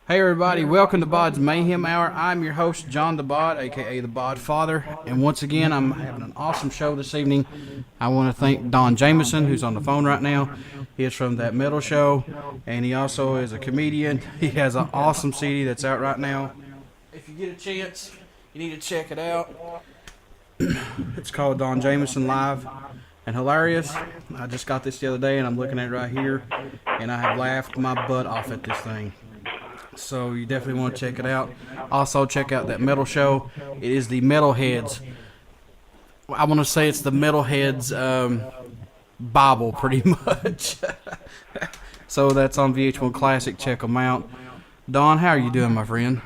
Hey everybody, welcome to BODS Mayhem Hour. I'm your host, John the Bod, aka the Bod Father, and once again, I'm having an awesome show this evening. I want to thank Don Jamieson, who's on the phone right now. He is from That Metal Show, and he also is a comedian. He has an awesome CD that's out right now. If you get a chance, you need to check it out. It's called Don Jamieson Live and Hilarious. I just got this the other day, and I'm looking at it right here, and I have laughed my butt off at this thing. So you definitely want to check it out. Also, check out That Metal Show. It is the Metalheads. I want to say it's the Metalheads Bible, pretty much. So that's on VH1 Classic. Check them out. Don, how are you doing, my friend?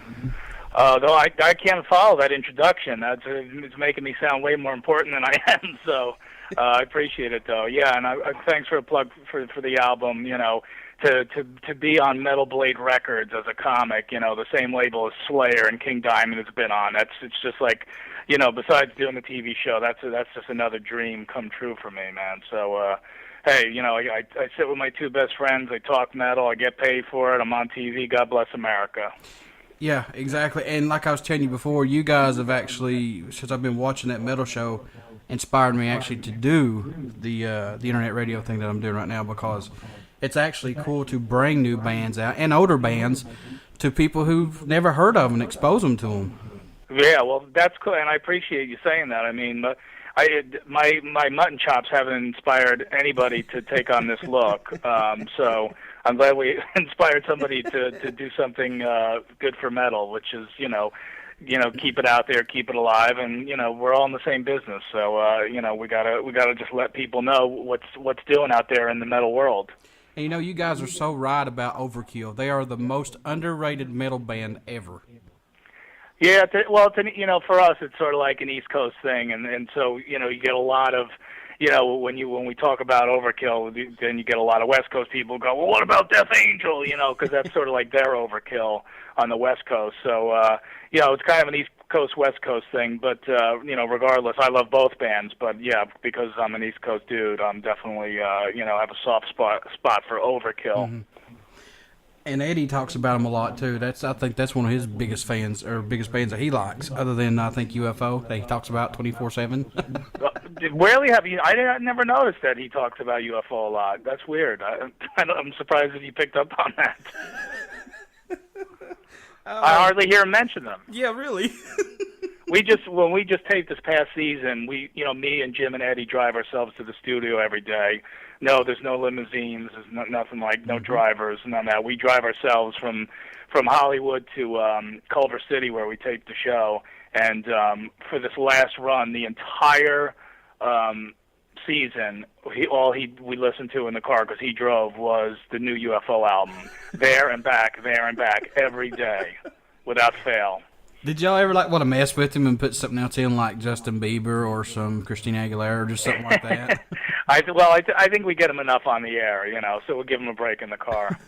No, I can't follow that introduction. It's making me sound way more important than I am. So I appreciate it, though. Yeah, and thanks for a plug for the album. You know, to be on Metal Blade Records as a comic, you know, the same label as Slayer and King Diamond has been on. It's just like, you know, besides doing the TV show, that's just another dream come true for me, man. So, hey, you know, I sit with my two best friends. I talk metal. I get paid for it. I'm on TV. God bless America. Yeah, exactly. And like I was telling you before, you guys have actually, since I've been watching That Metal Show, inspired me actually to do the internet radio thing that I'm doing right now, because it's actually cool to bring new bands out and older bands to people who've never heard of them and expose them to them. Yeah, well, that's cool, and I appreciate you saying that. I mean, my mutton chops haven't inspired anybody to take on this look, so I'm glad we inspired somebody to do something good for metal, which is, you know, keep it out there, keep it alive, and you know, we're all in the same business, so you know, we gotta just let people know what's doing out there in the metal world. And you know, you guys are so right about Overkill. They are the most underrated metal band ever. Yeah, you know, for us, it's sort of like an East Coast thing, and so, you know, you get a lot of, you know, when we talk about Overkill, then you get a lot of West Coast people go, well, what about Death Angel? You know, because that's sort of like their Overkill on the West Coast. So, you know, it's kind of an East Coast, West Coast thing, but, you know, regardless, I love both bands, but yeah, because I'm an East Coast dude, I'm definitely, you know, have a soft spot for Overkill. Mm-hmm. And Eddie talks about him a lot too. I think that's one of his biggest fans, or biggest bands that he likes, other than I think UFO that he talks about 24/7. Rarely have you. I never noticed that he talks about UFO a lot. That's weird. I'm surprised that you picked up on that. I hardly hear him mention them. Yeah, really. When we just taped this past season, you know, me and Jim and Eddie drive ourselves to the studio every day. No, there's no limousines. There's nothing like no drivers, none of that. We drive ourselves from Hollywood to Culver City, where we taped the show. And for this last run, the entire season, we listened to in the car, because he drove, was the new UFO album. There and back, every day, without fail. Did y'all ever want to mess with him and put something else in, like Justin Bieber or some Christina Aguilera or just something like that? I think we get him enough on the air, you know, so we'll give him a break in the car.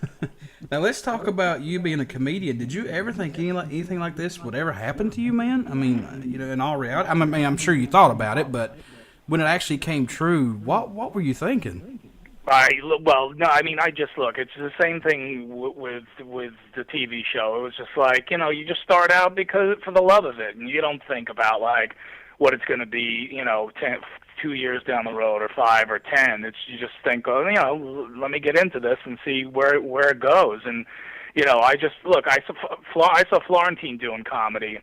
Now let's talk about you being a comedian. Did you ever think anything like this would ever happen to you, man? I mean, you know, in all reality, I mean, I'm sure you thought about it, but when it actually came true, what were you thinking? Well, no, I mean, look, it's the same thing with the TV show. It was just like, you know, you just start out for the love of it, and you don't think about, like, what it's going to be, you know, 2 years down the road, or 5 or 10. You just think, oh, you know, let me get into this and see where it goes. And, you know, I saw Florentine doing comedy,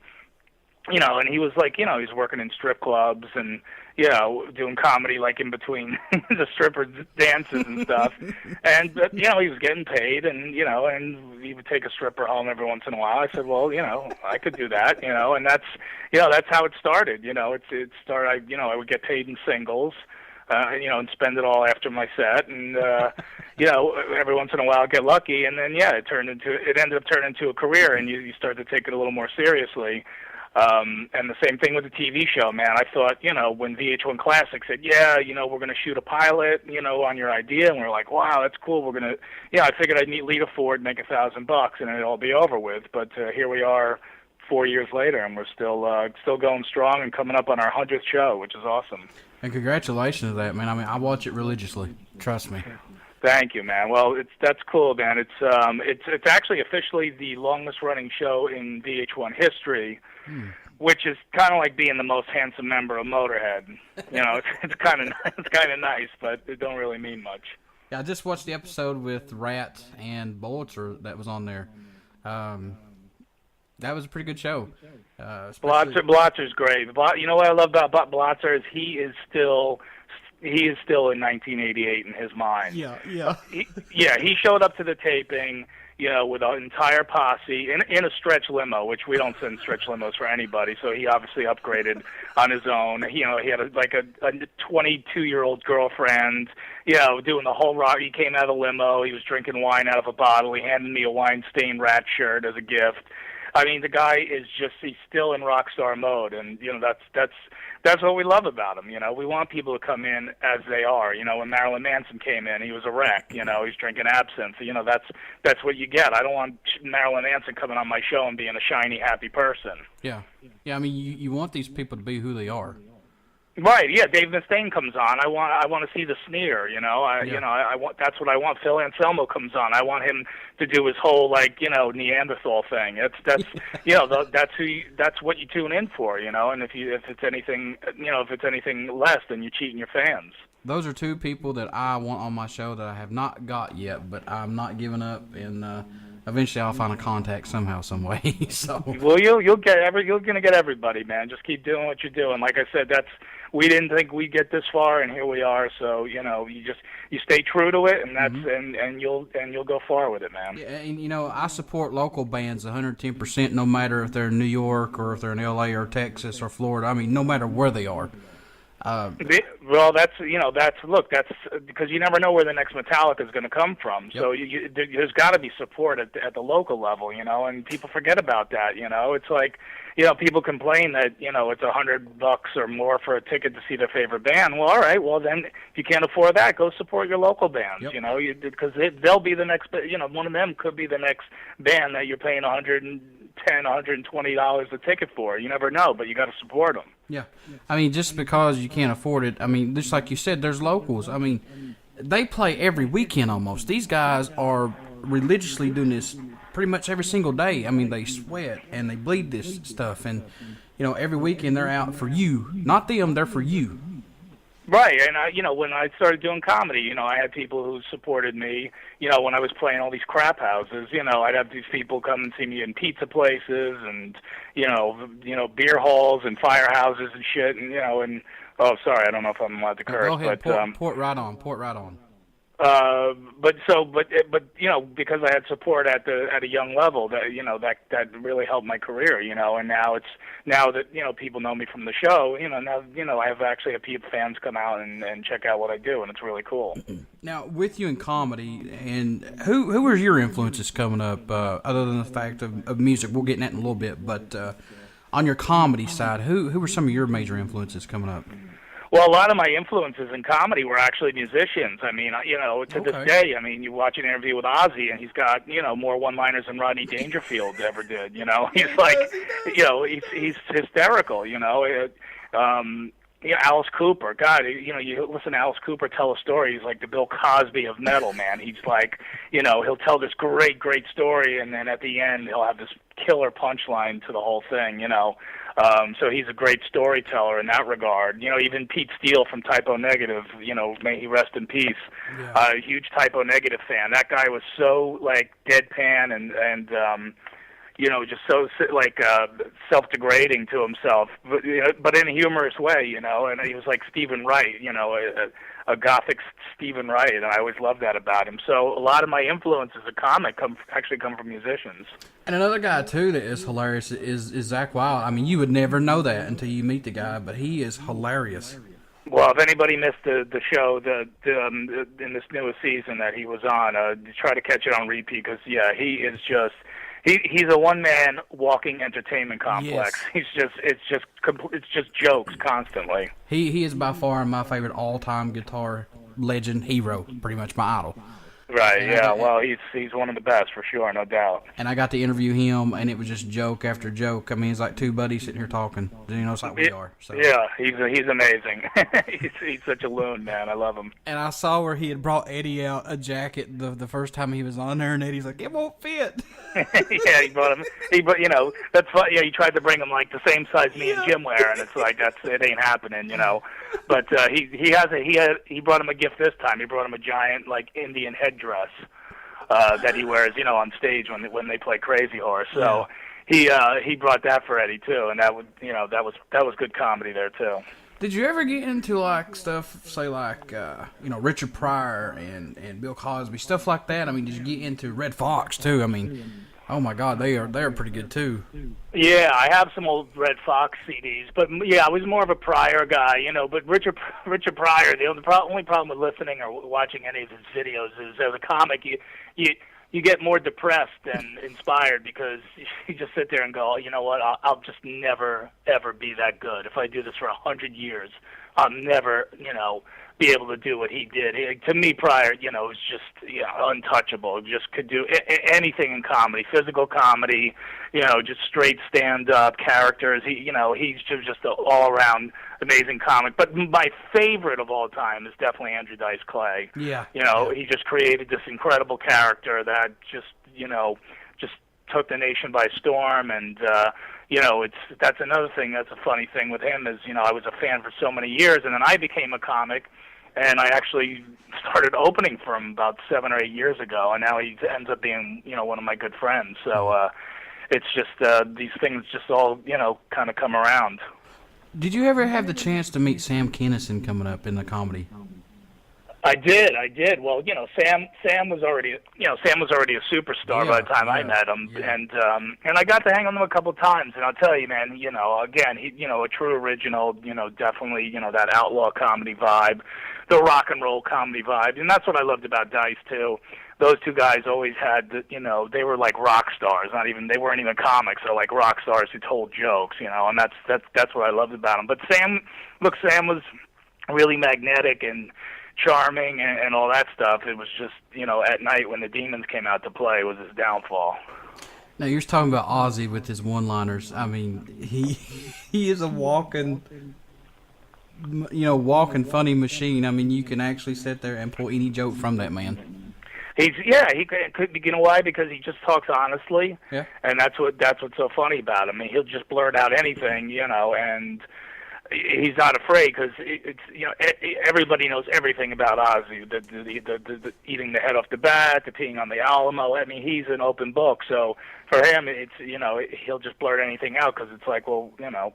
you know, and he was like, you know, he's working in strip clubs and, you know, doing comedy like in between the stripper dances and stuff. And, you know, he was getting paid, and, you know, and he would take a stripper home every once in a while. I said, well, you know, I could do that, you know, and that's how it started. You know, it started, you know, I would get paid in singles, you know, and spend it all after my set. And, you know, every once in a while I'd get lucky. And then, yeah, it ended up turning into a career, and you start to take it a little more seriously. And the same thing with the TV show, man. I thought, you know, when VH1 Classic said, yeah, you know, we're going to shoot a pilot, you know, on your idea, and we're like, wow, that's cool. We're going to, yeah, I figured I'd lead a Ford, make $1,000, and it'd all be over with. But here we are 4 years later, and we're still going strong and coming up on our 100th show, which is awesome. And congratulations to that, man. I mean, I watch it religiously. Trust me. Thank you, man. Well, that's cool, man. It's actually officially the longest running show in VH1 history, which is kind of like being the most handsome member of Motorhead. You know, it's kind of nice, but it don't really mean much. Yeah, I just watched the episode with Rat and Bolter that was on there. That was a pretty good show. Blotzer's great. You know what I love about Blotzer is he is still in 1988 in his mind. Yeah. He showed up to the taping, you know, with an entire posse in a stretch limo, which we don't send stretch limos for anybody. So he obviously upgraded on his own. You know, he had a 22-year-old girlfriend. You know, doing the whole rock. He came out of the limo. He was drinking wine out of a bottle. He handed me a wine-stained Rat shirt as a gift. I mean, the guy he's still in rock star mode, and you know that's what we love about him. You know, we want people to come in as they are. You know, when Marilyn Manson came in, he was a wreck. You know, he's drinking absinthe. You know, that's what you get. I don't want Marilyn Manson coming on my show and being a shiny, happy person. Yeah. I mean, you want these people to be who they are. Right, yeah. Dave Mustaine comes on. I want to see the sneer. You know, I want. That's what I want. Phil Anselmo comes on. I want him to do his whole Neanderthal thing. That's you know that's what you tune in for. You know, and if it's anything less, then you're cheating your fans. Those are two people that I want on my show that I have not got yet, but I'm not giving up, and eventually I'll find a contact somehow, some way. So. Well, you're gonna get everybody, man. Just keep doing what you're doing. Like I said, we didn't think we'd get this far, and here we are. So you know, you stay true to it, and that's and you'll go far with it, man. Yeah, and you know, I support local bands 110%, no matter if they're in New York or if they're in LA or Texas or Florida. I mean, no matter where they are. Well, that's because you never know where the next Metallica is going to come from. Yep. So there's got to be support at the local level, you know, and people forget about that. You know, it's like, you know, people complain that, you know, it's $100 or more for a ticket to see their favorite band. Well, all right, well then if you can't afford that, go support your local bands. Yep. You know, because they'll be the next. You know, one of them could be the next band that you're paying $110, $120 a ticket for. You never know, but you got to support them. Yeah. I mean, just because you can't afford it, I mean, just like you said, there's locals. I mean, they play every weekend almost. These guys are religiously doing this pretty much every single day. I mean, they sweat and they bleed this stuff. And, you know, every weekend they're out for you. Not them, they're for you. Right, and you know, when I started doing comedy, you know, I had people who supported me. You know, when I was playing all these crap houses, you know, I'd have these people come and see me in pizza places and you know, beer halls and firehouses and shit, and you know, and oh, sorry, I don't know if I'm allowed to curse, go ahead, but port right on. But you know, because I had support at a young level, that you know that really helped my career, you know. And now that you know people know me from the show, you know, now you know I have actually fans come out and check out what I do, and it's really cool. Now, with you in comedy, and who are your influences coming up, other than the fact of music? We'll get in that in a little bit, but on your comedy side, who are some of your major influences coming up? Well, a lot of my influences in comedy were actually musicians. I mean, you know, to this day, I mean, you watch an interview with Ozzy, and he's got, you know, more one-liners than Rodney Dangerfield ever did. You know, he's like, you know, he's hysterical. You know, you know, Alice Cooper. God, you know, you listen to Alice Cooper tell a story. He's like the Bill Cosby of metal, man. He's like, you know, he'll tell this great story, and then at the end, he'll have this killer punchline to the whole thing. You know. So he's a great storyteller in that regard. You know, even Pete Steele from Typo Negative, you know, may he rest in peace. Yeah. A huge Typo Negative fan. That guy was so like deadpan and you know, just so like self-degrading to himself, but, you know, but in a humorous way, you know. And he was like Stephen Wright, you know, a gothic Stephen Wright, and I always loved that about him. So a lot of my influence as a comic actually come from musicians. And another guy too that is hilarious is Zakk Wylde. I mean, you would never know that until you meet the guy, but he is hilarious. Well, if anybody missed the show in this newest season that he was on, try to catch it on repeat, because yeah, he is just. He's a one-man walking entertainment complex. Yes. It's just jokes constantly. He is by far my favorite all-time guitar legend hero, pretty much my idol. Right. Yeah. Well, he's one of the best for sure, no doubt. And I got to interview him, and it was just joke after joke. I mean, it's like two buddies sitting here talking. You know, it's like we are. So. Yeah, he's amazing. he's such a loon, man. I love him. And I saw where he had brought Eddie out a jacket the first time he was on there, and Eddie's like, it won't fit. Yeah, he brought him. You know, that's fun. Yeah, he tried to bring him like the same size me and Jim wear, and it's like it ain't happening, you know. But he brought him a gift this time. He brought him a giant like Indian headdress that he wears, you know, on stage when they play Crazy Horse. So he brought that for Eddie too, and that was good comedy there too. Did you ever get into like stuff, say like Richard Pryor and Bill Cosby, stuff like that? I mean, did you get into Red Fox too? I mean, oh my God, they're pretty good too. Yeah, I have some old Red Fox CDs, but yeah, I was more of a Pryor guy, you know. But Richard Pryor, the only problem with listening or watching any of his videos is, as a comic, you get more depressed than inspired, because you just sit there and go, you know what, I'll just never, ever be that good. If I do this for 100 years, I'll never, you know, be able to do what he did. To me, Pryor, you know, was just untouchable. Just could do anything in comedy, physical comedy, you know, just straight stand-up characters. He's just an all-around amazing comic. But my favorite of all time is definitely Andrew Dice Clay. Yeah. You know, he just created this incredible character that just took the nation by storm. And that's another thing. That's a funny thing with him is, you know, I was a fan for so many years, and then I became a comic. And I actually started opening for him about 7 or 8 years ago, and now he ends up being, you know, one of my good friends. So it's just these things just all, you know, kind of come around. Did you ever have the chance to meet Sam Kinison coming up in the comedy? I did. Well, you know, Sam was already a superstar by the time I met him, and I got to hang with him a couple of times. And I'll tell you, man, you know, again, he, you know, a true original, you know, definitely, you know, that outlaw comedy vibe, the rock and roll comedy vibe, and that's what I loved about Dice too. Those two guys always had, you know, they were like rock stars. They weren't even comics. They're like rock stars who told jokes, you know, and that's what I loved about them. But Sam was really magnetic and charming and all that stuff. It was just, you know, at night when the Demons came out to play was his downfall. Now, you're talking about Ozzy with his one-liners. I mean, he is a walking funny machine. I mean, you can actually sit there and pull any joke from that man. He could, you know why? Because he just talks honestly. Yeah. And that's what's so funny about him. I mean, he'll just blurt out anything, you know, and he's not afraid, because it's, you know, everybody knows everything about Ozzy. The eating the head off the bat, the peeing on the Alamo. I mean, he's an open book. So for him, it's, you know, he'll just blurt anything out, because it's like, well, you know,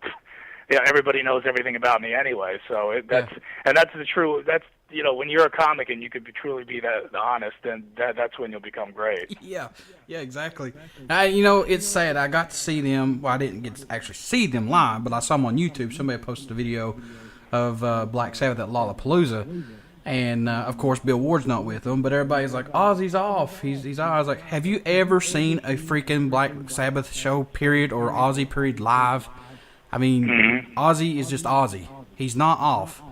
yeah, everybody knows everything about me anyway. So that's the true. That's, you know, when you're a comic and you could truly be that honest, then that's when you'll become great. Yeah, exactly. You know, it's sad. I got to see them. Well, I didn't get to actually see them live, but I saw them on YouTube. Somebody posted a video of Black Sabbath at Lollapalooza, and of course Bill Ward's not with them. But everybody's like, "Ozzy's off. He's off." I was like, "Have you ever seen a freaking Black Sabbath show, period, or Ozzy period live?" I mean, Ozzy is just Ozzy. He's not off.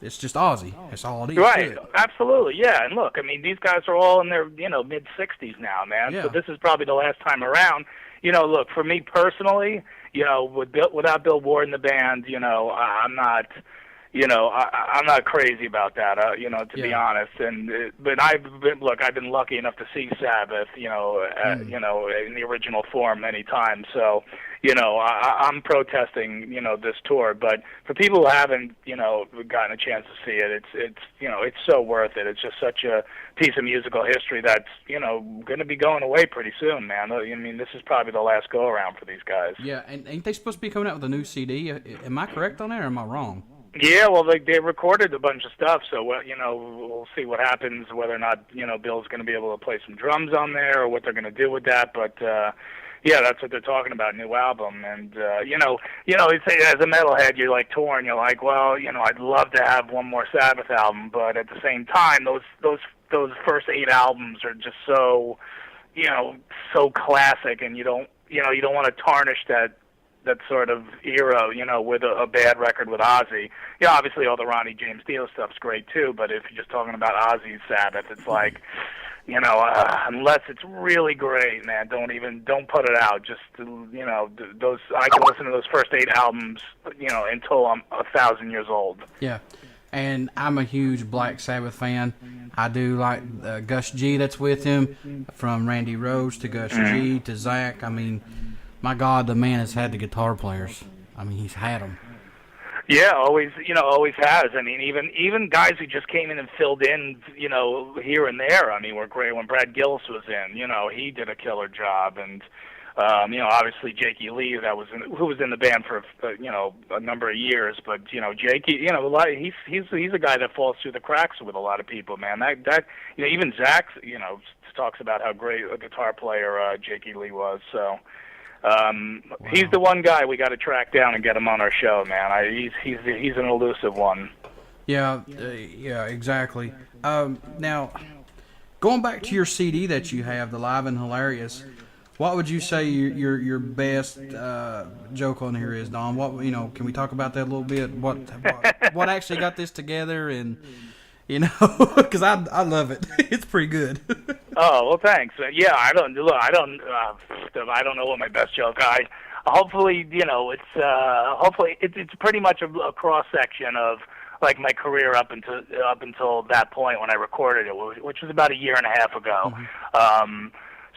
It's just Ozzy. That's all it is. Right. Absolutely. Yeah. And look, I mean, these guys are all in their, you know, mid-60s now, man. Yeah. So this is probably the last time around. You know, look, for me personally, you know, without Bill Ward in the band, you know, I'm not crazy about that, you know, to be honest. But I've been lucky enough to see Sabbath, you know, you know, in the original form many times. So, you know, I'm protesting, you know, this tour. But for people who haven't, you know, gotten a chance to see it, it's you know, it's so worth it. It's just such a piece of musical history that's, you know, going to be going away pretty soon, man. I mean, this is probably the last go around for these guys. Yeah, and ain't they supposed to be coming out with a new CD? Am I correct on that, or am I wrong? Yeah, well, they recorded a bunch of stuff, so you know, we'll see what happens, whether or not, you know, Bill's going to be able to play some drums on there, or what they're going to do with that. But yeah, that's what they're talking about, new album. And you know, it's, as a metalhead, you're like torn. You're like, well, you know, I'd love to have one more Sabbath album, but at the same time, those first 8 albums are just so, you know, so classic, and you don't want to tarnish that sort of era, you know, with a bad record with Ozzy. Yeah, obviously all the Ronnie James Dio stuff's great too, but if you're just talking about Ozzy's Sabbath, it's like, unless it's really great, man, don't put it out. Just those I can listen to those first 8 albums, until I'm 1,000 years old. Yeah. And I'm a huge Black Sabbath fan. I do like Gus G that's with him, from Randy Rhoads to Gus G to Zach. I mean, my God, the man has had the guitar players. I mean, he's had them. Yeah, always has. I mean, even guys who just came in and filled in, here and there, I mean, were great. When Brad Gillis was in, he did a killer job. And, obviously Jakey Lee, who was in the band for, a number of years. But, Jakey, he's a guy that falls through the cracks with a lot of people, man. That even Zach, talks about how great a guitar player Jakey Lee was. So. Wow. He's the one guy we got to track down and get him on our show, man. He's an elusive one. Yeah, exactly. Now, going back to your CD that you have, the Live and Hilarious, what would you say your best joke on here is, Don? What can we talk about that a little bit? What actually got this together, and because I love it. It's pretty good. Oh, well, thanks. Yeah, I don't know what my best joke. Hopefully it's pretty much a cross section of like my career up until that point when I recorded it, which was about 1.5 years ago. Mm-hmm.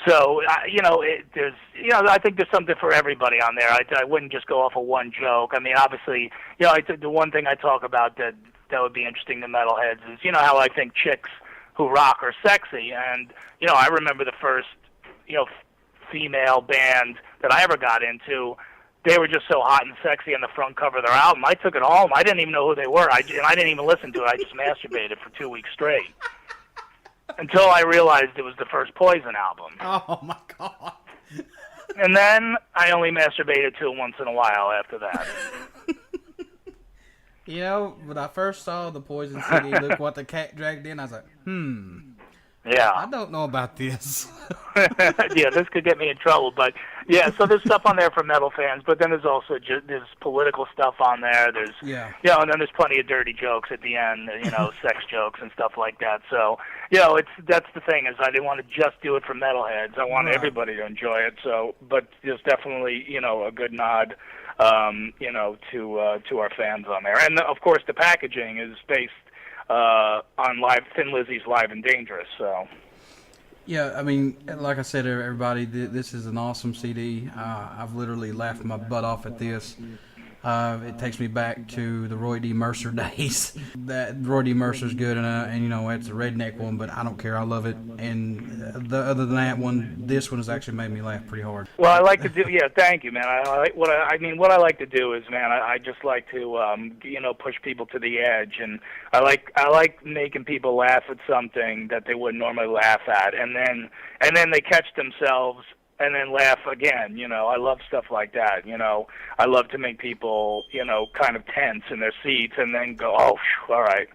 So I think there's something for everybody on there. I wouldn't just go off of one joke. I mean, obviously, the one thing I talk about that would be interesting to metalheads is how I think chicks who rock are sexy. And I remember the first female band that I ever got into. They were just so hot and sexy on the front cover of their album. I took it home. I didn't even know who they were. I didn't even listen to it. I just masturbated for 2 weeks straight until I realized it was the first Poison album. Oh my God. And then I only masturbated to it once in a while after that. When I first saw the Poison CD, Look What the Cat Dragged In, I was like, Yeah. I don't know about this. Yeah, this could get me in trouble. But, yeah, so there's stuff on there for metal fans, but then there's also there's political stuff on there. There's, and then there's plenty of dirty jokes at the end, sex jokes and stuff like that. So, that's the thing is I didn't want to just do it for metalheads. I want everybody to enjoy it. So, but there's definitely, a good nod to our fans on there. And, of course, the packaging is based on Thin Lizzy's Live and Dangerous. So. Yeah, I mean, like I said, everybody, this is an awesome CD. I've literally laughed my butt off at this. It takes me back to the Roy D. Mercer days. That Roy D. Mercer's good, and it's a redneck one, but I don't care. I love it. And other than that one, this one has actually made me laugh pretty hard. Well, I like to do. Yeah, thank you, man. What I like to do is, man, I just like to push people to the edge, and I like making people laugh at something that they wouldn't normally laugh at, and then they catch themselves. And then laugh again, I love stuff like that, I love to make people, kind of tense in their seats and then go, oh, all right,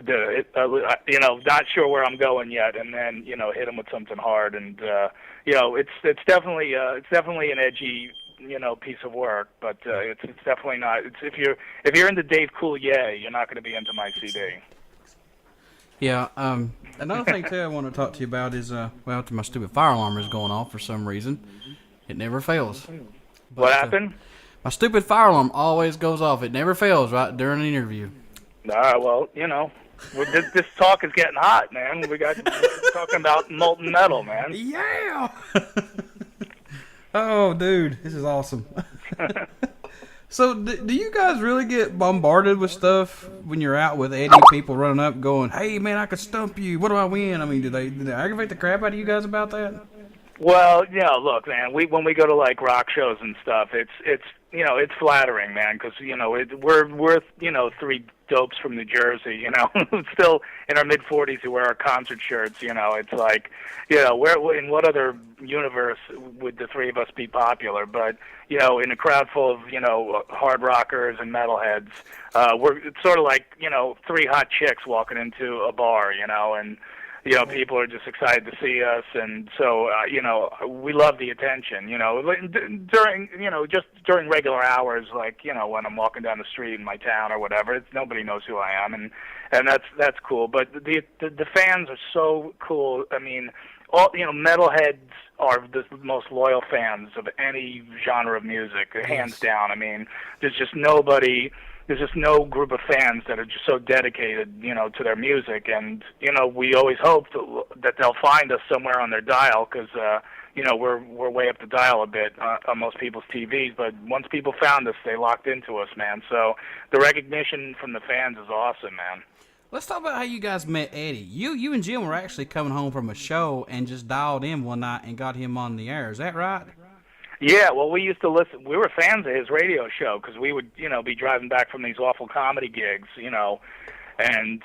not sure where I'm going yet, and then, hit them with something hard. And, it's definitely an edgy, piece of work, but it's definitely not. If you're into Dave Coulier, you're not going to be into my CD. Yeah, another thing, too, I want to talk to you about is, my stupid fire alarm is going off for some reason. It never fails. But, what happened? My stupid fire alarm always goes off. It never fails right during an interview. Well, this talk is getting hot, man. We're talking about molten metal, man. Yeah! Oh, dude, this is awesome. So, do you guys really get bombarded with stuff when you're out with Eddie, people running up going, hey, man, I could stump you. What do I win? I mean, do they aggravate the crap out of you guys about that? Well, look, man, when we go to, like, rock shows and stuff, it's flattering, man, because, we're three dopes from New Jersey, still in our mid-40s who wear our concert shirts, it's like, where in what other universe would the three of us be popular? But, in a crowd full of, hard rockers and metalheads, it's sort of like, three hot chicks walking into a bar, and, people are just excited to see us, and so we love the attention. During just during regular hours, like when I'm walking down the street in my town or whatever, nobody knows who I am, and that's cool. But the fans are so cool. I mean, all metalheads are the most loyal fans of any genre of music, hands down. I mean, there's just no group of fans that are just so dedicated, to their music, and we always hope that they'll find us somewhere on their dial, because we're way up the dial a bit on most people's TVs. But once people found us, they locked into us, man. So the recognition from the fans is awesome, man. Let's talk about how you guys met Eddie. You and Jim were actually coming home from a show and just dialed in one night and got him on the air. Is that right? Yeah, well, we used to listen. We were fans of his radio show, because we would, be driving back from these awful comedy gigs, and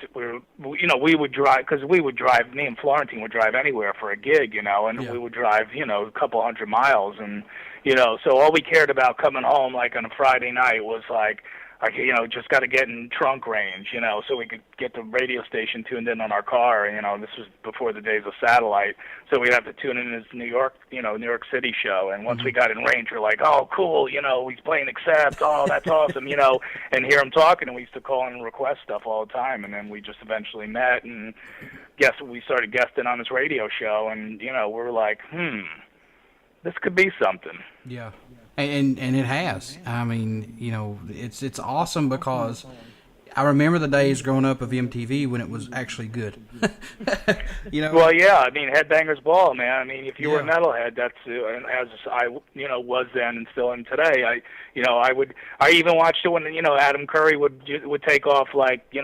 we would drive, because me and Florentine would drive anywhere for a gig, and we would drive, a couple 100 miles, and, so all we cared about coming home, like on a Friday night, was like, just got to get in trunk range, so we could get the radio station tuned in on our car. This was before the days of satellite, so we'd have to tune in his New York City show. And once we got in range, we're like, oh, cool, he's playing Accept, oh, that's awesome, and hear him talking. And we used to call in and request stuff all the time. And then we just eventually met, and we started guesting on his radio show, and we were like, this could be something. Yeah. And it has. I mean, it's awesome, because I remember the days growing up of MTV when it was actually good. Well, yeah. I mean, Headbangers Ball, man. I mean, if you were a metalhead, that's as I was then and still am today. I even watched it when Adam Curry would take off, like he'd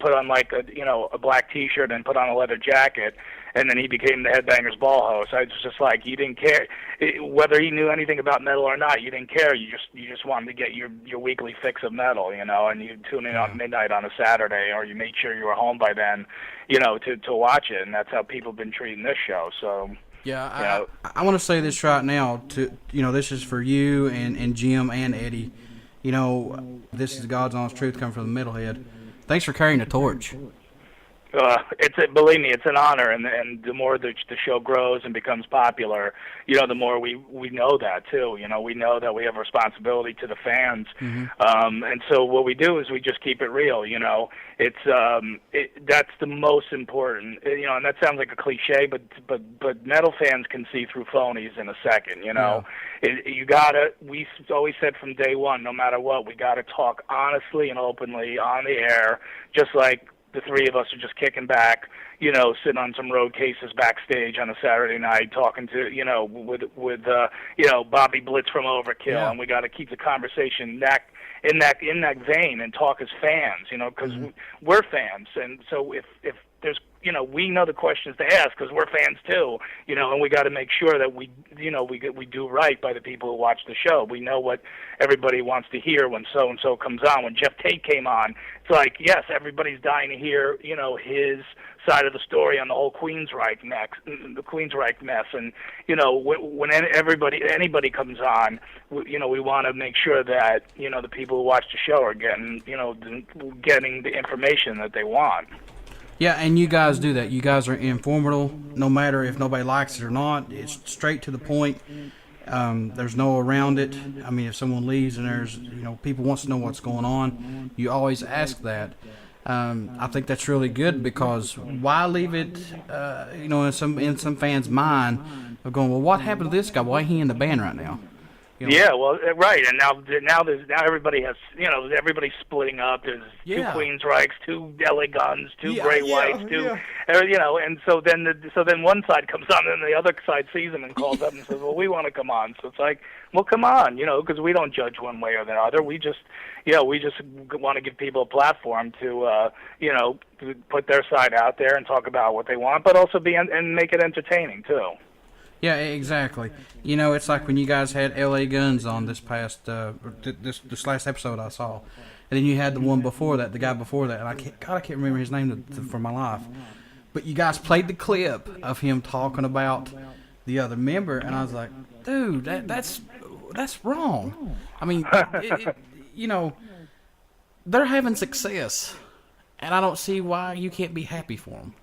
put on like a black T-shirt and put on a leather jacket, and then he became the Headbangers Ball host. I was just like, you didn't care whether he knew anything about metal or not. You didn't care. You just wanted to get your weekly fix of metal, and you'd tune in on midnight on a Saturday, or you made sure you were home by then, to watch it. And that's how people have been treating this show. So. Yeah, I want to say this right now. This is for you and Jim and Eddie. This is God's honest truth coming from the metalhead. Thanks for carrying the torch. Believe me, it's an honor, and the more the show grows and becomes popular, the more we know that too. We know that we have a responsibility to the fans, and so what we do is we just keep it real. It's that's the most important. And that sounds like a cliche, but metal fans can see through phonies in a second. We always said from day one, no matter what, we gotta talk honestly and openly on the air, just like the three of us are just kicking back, sitting on some road cases backstage on a Saturday night, talking to, with Bobby Blitz from Overkill, and we got to keep the conversation in that vein and talk as fans, because we're fans, and so if there's, we know the questions to ask because we're fans too, and we got to make sure that we do right by the people who watch the show. We know what everybody wants to hear when so and so comes on. When Jeff Tate came on, it's like, yes, everybody's dying to hear, his side of the story on the whole Queensryche mess, and when anybody comes on, we want to make sure that the people who watch the show are getting the information that they want. Yeah, and you guys do that. You guys are informal, no matter if nobody likes it or not. It's straight to the point. There's no around it. I mean, if someone leaves and there's, people wants to know what's going on, you always ask that. I think that's really good, because why leave it, in some fans' mind of going, well, what happened to this guy? Why ain't he in the band right now? Yeah, well, right, and now everybody has, everybody's splitting up. There's two Queensryches, two LA Guns, two Grey Whites, and so then one side comes on, and the other side sees them and calls up and says, well, we want to come on. So it's like, well, come on, because we don't judge one way or the other. We just want to give people a platform to, to put their side out there and talk about what they want, but also and make it entertaining too. Yeah, exactly. It's like when you guys had L.A. Guns on this past, this last episode I saw. And then you had the one before that, the guy before that. And I can't remember his name for my life. But you guys played the clip of him talking about the other member. And I was like, dude, that's wrong. I mean, they're having success. and I don't see why you can't be happy for them.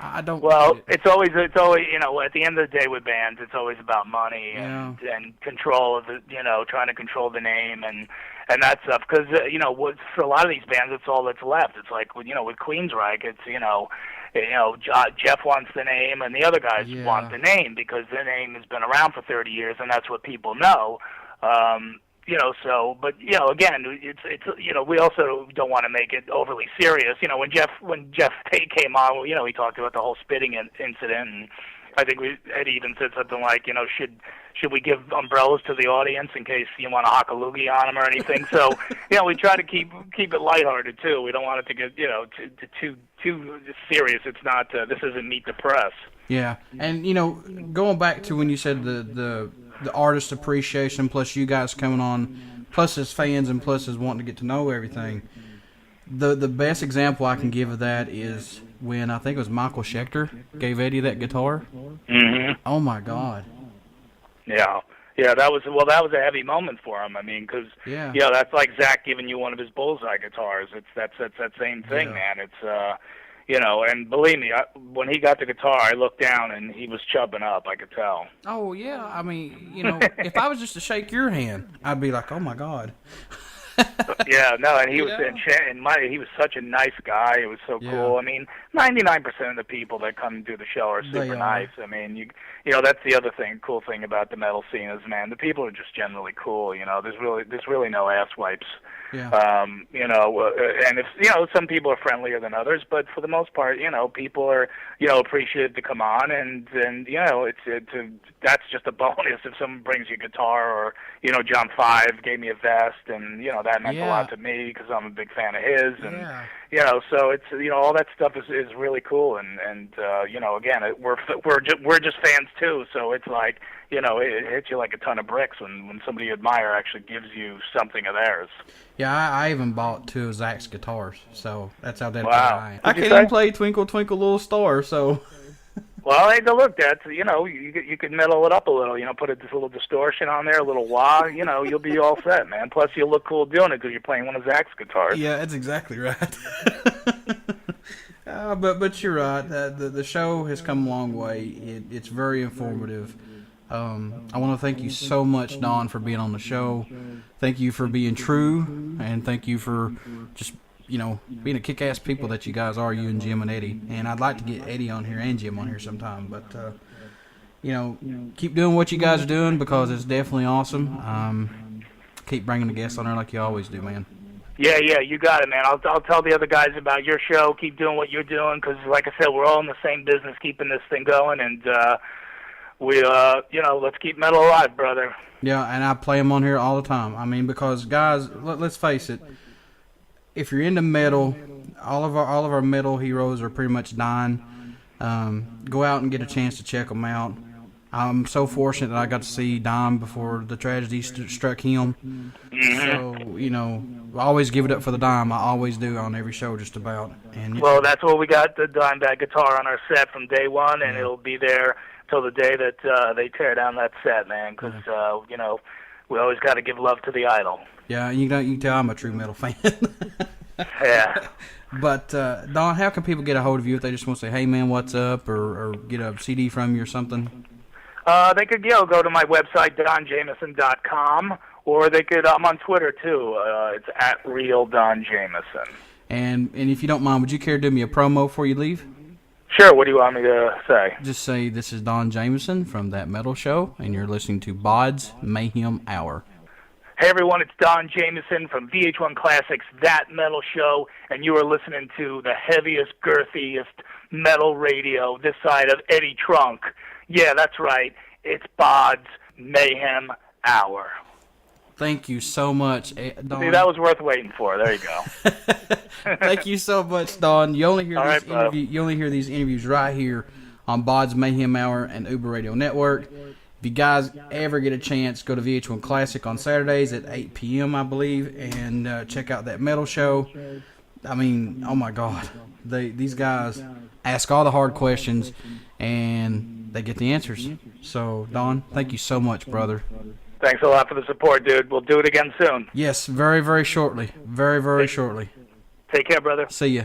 I don't. Well, it's always at the end of the day with bands, it's always about money and control of the trying to control the name and that stuff. Because for a lot of these bands, it's all that's left. It's like with Queensryche, it's Jeff wants the name and the other guys want the name because the name has been around for 30 years and that's what people know. But again, it's we also don't want to make it overly serious. When Jeff Tate came on, he talked about the whole spitting incident, and I think Eddie even said something like, should we give umbrellas to the audience in case you want to hock a loogie on them or anything? So, we try to keep it lighthearted too. We don't want it to get too serious. It's not. This isn't Meet the Press. Yeah, and going back to when you said the artist appreciation, plus you guys coming on, plus as fans and plus as wanting to get to know everything. The best example I can give of that is when I think it was Michael Schechter gave Eddie that guitar. Mm-hmm. Oh my God. Yeah, that was a heavy moment for him. I mean, because that's like Zach giving you one of his Bullseye guitars. That's that same thing, man. It's and believe me, when he got the guitar, I looked down and he was chubbing up. I could tell. Oh yeah, I mean, if I was just to shake your hand, I'd be like, oh my God. And he was he was such a nice guy. It was so cool. I mean, 99% of the people that come to the show are super nice. I mean, that's the other cool thing about the metal scene is, man, the people are just generally cool. There's really no ass wipes. Yeah. And if some people are friendlier than others, but for the most part, people are appreciative to come on, and that's just a bonus if someone brings you a guitar, or John 5 gave me a vest, and that meant a lot to me because I'm a big fan of his, and so it's all that stuff is really cool, and again, we're just fans too, so it's like it hits you like a ton of bricks when somebody you admire actually gives you something of theirs. Yeah, I even bought 2 of Zach's guitars, so that's how dedicated I am. I can't even play Twinkle Twinkle Little Star, so. Well, hey, look, that's you could metal it up a little, put a little distortion on there, a little wah, you'll be all set, man. Plus, you'll look cool doing it because you're playing one of Zach's guitars. Yeah, that's exactly right. But you're right. The show has come a long way. It's very informative. I want to thank you so much, Don, for being on the show. Thank you for being true, and thank you for just being a kick-ass people that you guys are, you and Jim and Eddie. And I'd like to get Eddie on here and Jim on here sometime. But, keep doing what you guys are doing because it's definitely awesome. Keep bringing the guests on there like you always do, man. Yeah, you got it, man. I'll tell the other guys about your show. Keep doing what you're doing because, like I said, we're all in the same business keeping this thing going. And let's keep metal alive, brother. Yeah, and I play them on here all the time. I mean, because, guys, let's face it. If you're into metal, all of our metal heroes are pretty much dying. Go out and get a chance to check them out. I'm so fortunate that I got to see Dom before the tragedy struck him. Mm-hmm. So, I always give it up for the Dom. I always do on every show just about. And well, that's what we got, the Dimebag guitar on our set from day one, and it'll be there till the day that they tear down that set, man, because, we always got to give love to the idol. Yeah, you can tell I'm a true metal fan. Yeah. But, Don, how can people get a hold of you if they just want to say, hey, man, what's up, or get a CD from you or something? They could go to my website, donjamieson.com, or they could, I'm on Twitter, too. It's @RealDonJamieson. And if you don't mind, would you care to do me a promo before you leave? Sure, what do you want me to say? Just say, this is Don Jamieson from That Metal Show, and you're listening to BODS Mayhem Hour. Hey everyone, it's Don Jamieson from VH1 Classic's That Metal Show, and you are listening to the heaviest, girthiest metal radio this side of Eddie Trunk. Yeah, that's right. It's BODS Mayhem Hour. Thank you so much, Don. See, that was worth waiting for. There you go. Thank you so much, Don. You only hear these interviews right here on BODS Mayhem Hour and Uber Radio Network. If you guys ever get a chance, go to VH1 Classic on Saturdays at 8 p.m., I believe, and check out That Metal Show. I mean, oh my God. These guys ask all the hard questions, and they get the answers. So, Don, thank you so much, brother. Thanks a lot for the support, dude. We'll do it again soon. Yes, very, very shortly. Very, very shortly. Take care, brother. See ya.